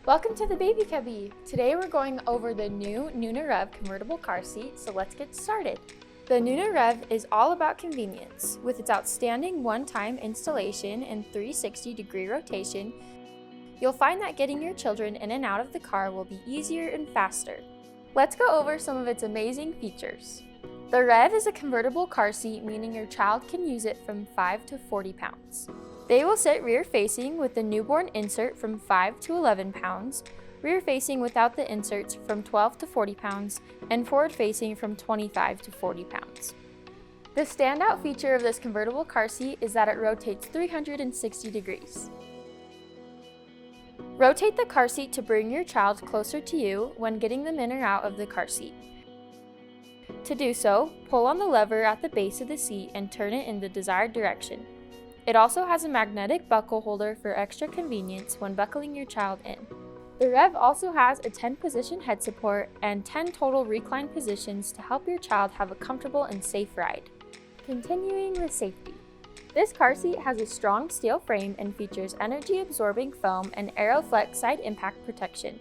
Welcome to the Baby Cubby! Today we're going over the new Nuna REVV convertible car seat, so let's get started. The Nuna REVV is all about convenience. With its outstanding one-time installation and 360-degree rotation, you'll find that getting your children in and out of the car will be easier and faster. Let's go over some of its amazing features. The REVV is a convertible car seat, meaning your child can use it from 5 to 40 pounds. They will sit rear-facing with the newborn insert from 5 to 11 pounds, rear-facing without the inserts from 12 to 40 pounds, and forward-facing from 25 to 40 pounds. The standout feature of this convertible car seat is that it rotates 360 degrees. Rotate the car seat to bring your child closer to you when getting them in or out of the car seat. To do so, pull on the lever at the base of the seat and turn it in the desired direction. It also has a magnetic buckle holder for extra convenience when buckling your child in. The REVV also has a 10-position head support and 10 total recline positions to help your child have a comfortable and safe ride. Continuing with safety. This car seat has a strong steel frame and features energy-absorbing foam and AeroFlex side impact protection.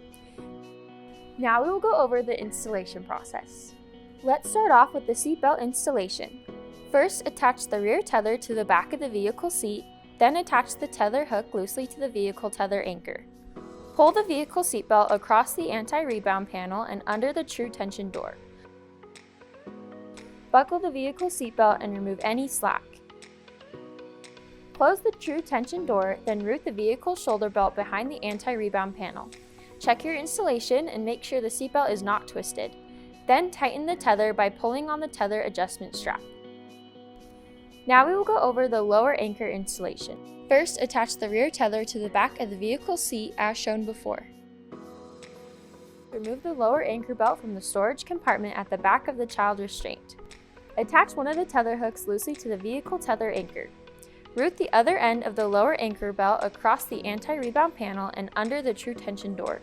Now we will go over the installation process. Let's start off with the seatbelt installation. First, attach the rear tether to the back of the vehicle seat, then attach the tether hook loosely to the vehicle tether anchor. Pull the vehicle seatbelt across the anti-rebound panel and under the true tension door. Buckle the vehicle seatbelt and remove any slack. Close the true tension door, then route the vehicle shoulder belt behind the anti-rebound panel. Check your installation and make sure the seatbelt is not twisted. Then tighten the tether by pulling on the tether adjustment strap. Now we will go over the lower anchor installation. First, attach the rear tether to the back of the vehicle seat as shown before. Remove the lower anchor belt from the storage compartment at the back of the child restraint. Attach one of the tether hooks loosely to the vehicle tether anchor. Route the other end of the lower anchor belt across the anti-rebound panel and under the true tension door.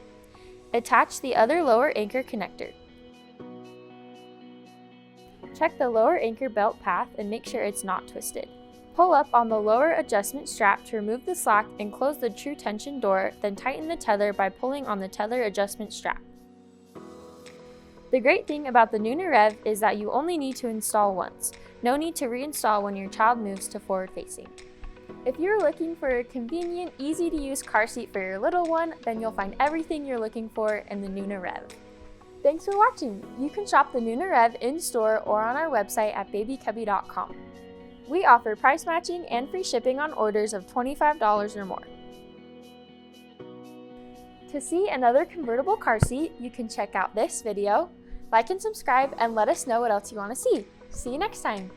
Attach the other lower anchor connector. Check the lower anchor belt path and make sure it's not twisted. Pull up on the lower adjustment strap to remove the slack and close the true tension door, then tighten the tether by pulling on the tether adjustment strap. The great thing about the Nuna REVV is that you only need to install once. No need to reinstall when your child moves to forward-facing. If you're looking for a convenient, easy-to-use car seat for your little one, then you'll find everything you're looking for in the Nuna REVV. Thanks for watching! You can shop the Nuna REVV in-store or on our website at babycubby.com. We offer price matching and free shipping on orders of $25 or more. To see another convertible car seat, you can check out this video, like and subscribe, and let us know what else you want to see. See you next time!